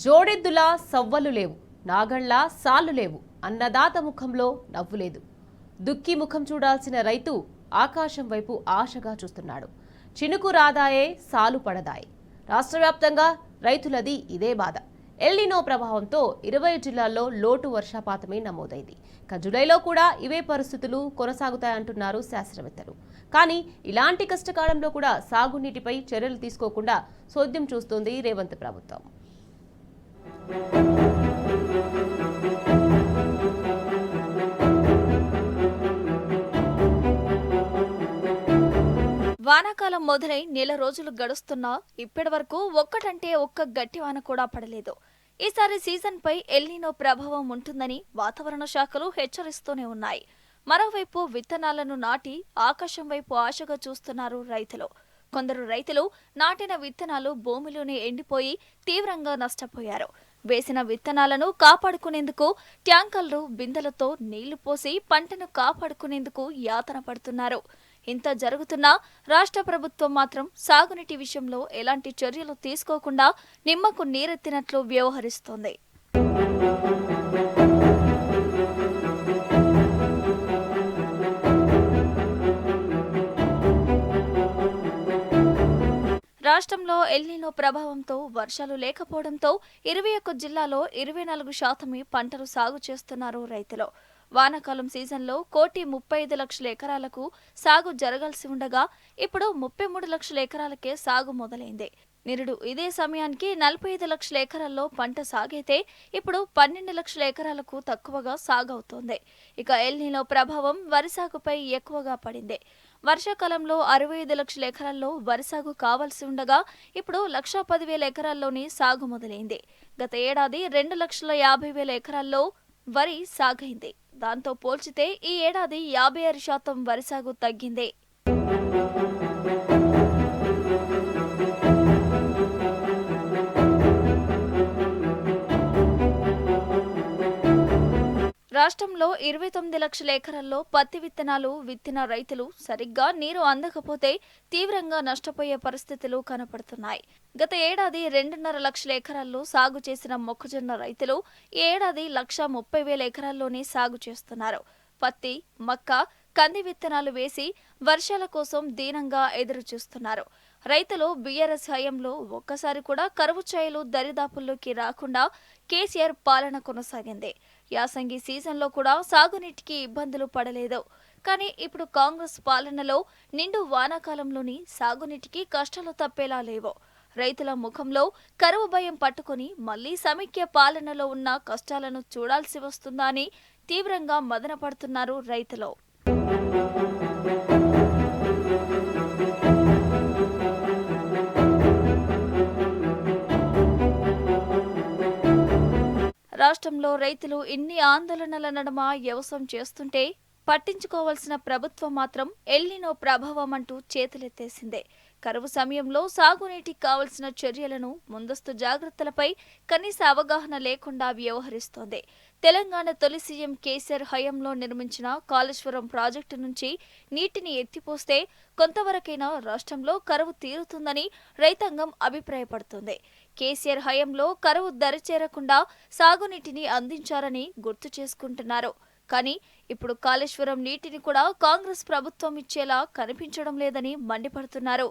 జోడెద్దుల సవ్వలు లేవు, నాగళ్ల సాళ్లు లేవు, అన్నదాత ముఖంలో నవ్వు లేదు. దుక్కి ముఖం చూడాల్సిన రైతు ఆకాశం వైపు ఆశగా చూస్తున్నాడు. చినుకు రాదాయే, సాలు పడదాయే. రాష్ట్ర వ్యాప్తంగా రైతులది ఇదే బాధ. ఎల్నినో ప్రభావంతో 20 జిల్లాల్లో లోటు వర్షపాతమే నమోదైంది. జూలైలో కూడా ఇవే పరిస్థితులు కొనసాగుతాయంటున్నారు శాస్త్రవేత్తలు. కానీ ఇలాంటి కష్టకాలంలో కూడా సాగునీటిపై చర్యలు తీసుకోకుండా సోద్యం చూస్తోంది రేవంత్ ప్రభుత్వం. వానాకాలం మొదలై నెల రోజులు గడుస్తున్నా ఇప్పటి వరకు ఒక్కటంటే ఒక్క గట్టి వాన కూడా పడలేదు. ఈసారి సీజన్ పై ఎల్నినో ప్రభావం ఉంటుందని వాతావరణ శాఖలు హెచ్చరిస్తూనే ఉన్నాయి. మరోవైపు విత్తనాలను నాటి ఆకాశం వైపు ఆశగా చూస్తున్నారు రైతులు. కొందరు రైతులు నాటిన విత్తనాలు భూమిలోనే ఎండిపోయి తీవ్రంగా నష్టపోయారు. వేసిన విత్తనాలను కాపాడుకునేందుకు ట్యాంకర్లు బిందెలతో నీళ్లు పోసి పంటను కాపాడుకునేందుకు యాతన పడుతున్నారు. ఇంత జరుగుతున్నా రాష్ట్ర ప్రభుత్వం మాత్రం సాగునీటి విషయంలో ఎలాంటి చర్యలు తీసుకోకుండా నిమ్మకు నీరెత్తినట్లు వ్యవహరిస్తోంది. రాష్ట్రంలో ఎల్నినో ప్రభావంతో వర్షాలు లేకపోవడంతో 21 జిల్లాలో 24% పంటలు సాగు చేస్తున్నారు రైతులు. వానాకాలం సీజన్లో 1,35,00,000 ఎకరాలకు సాగు జరగాల్సి ఉండగా ఇప్పుడు 33 లక్షల ఎకరాలకే సాగు మొదలైంది. నిరుడు ఇదే సమయానికి 45 లక్షల ఎకరాల్లో పంట సాగైతే ఇప్పుడు 12 లక్షల ఎకరాలకు తక్కువగా సాగవుతోంది. ఇక ఎల్నినో ప్రభావం వరి సాగుపై ఎక్కువగా పడింది. వర్షాకాలంలో 65 లక్షల ఎకరాల్లో వరి సాగు కావాల్సి ఉండగా ఇప్పుడు 1,10,000 ఎకరాల్లోనే సాగు మొదలైంది. గత ఏడాది 2,50,000 ఎకరాల్లో వరి సాగైంది. దాంతో పోల్చితే ఈ ఏడాది 56% వరి సాగు తగ్గింది. రాష్ట్రంలో 29 లక్షల ఎకరాల్లో పత్తి విత్తనాలు విత్తిన రైతులు సరిగ్గా నీరు అందకపోతే తీవ్రంగా నష్టపోయే పరిస్థితులు కనపడుతున్నాయి. గత ఏడాది 2.5 లక్షల ఎకరాల్లో సాగు చేసిన మొక్కజొన్న రైతులు ఈ ఏడాది 1,30,000 ఎకరాల్లోనే సాగు చేస్తున్నారు. పత్తి, మక్క, కంది విత్తనాలు వేసి వర్షాల కోసం దీనంగా ఎదురు చూస్తున్నారు. రైతులు బీఆర్ఎస్ హయాంలో ఒక్కసారి కూడా కరువు ఛాయలు దరిదాపుల్లోకి రాకుండా కేసీఆర్ పాలన కొనసాగింది. యాసంగి సీజన్లో కూడా సాగునీటికి ఇబ్బందులు పడలేదు. కానీ ఇప్పుడు కాంగ్రెస్ పాలనలో నిండు వానాకాలంలోని సాగునీటికి కష్టాలు తప్పేలా లేవు. రైతుల ముఖంలో కరువు భయం పట్టుకుని మళ్లీ సమైక్య పాలనలో ఉన్న కష్టాలను చూడాల్సి వస్తుందా అని తీవ్రంగా మదనపడుతున్నారు రైతులు. రాష్ట్రంలో రైతులు ఇన్ని ఆందోళనల నడుమ వ్యవసాయం చేస్తుంటే పట్టించుకోవాల్సిన ప్రభుత్వం మాత్రం ఎల్నినో ప్రభావం అంటూ చేతులెత్తేసిందే. కరువు సమయంలో సాగునీటికి కావలసిన చర్యలను, ముందస్తు జాగ్రత్తలపై కనీస అవగాహన లేకుండా వ్యవహరిస్తోంది. తెలంగాణ తొలి సీఎం కేసీఆర్ హయాంలో నిర్మించిన కాళేశ్వరం ప్రాజెక్టు నుంచి నీటిని ఎత్తిపోస్తే కొంతవరకైనా రాష్ట్రంలో కరువు తీరుతుందని రైతాంగం అభిప్రాయపడుతోంది. కేసీఆర్ హయాంలో కరువు దరిచేరకుండా సాగునీటిని అందించారని గుర్తు చేసుకుంటున్నారు. కానీ ఇప్పుడు కాళేశ్వరం నీటిని కూడా కాంగ్రెస్ ప్రభుత్వం ఇచ్చేలా కనిపించడం లేదని మండిపడుతున్నారు.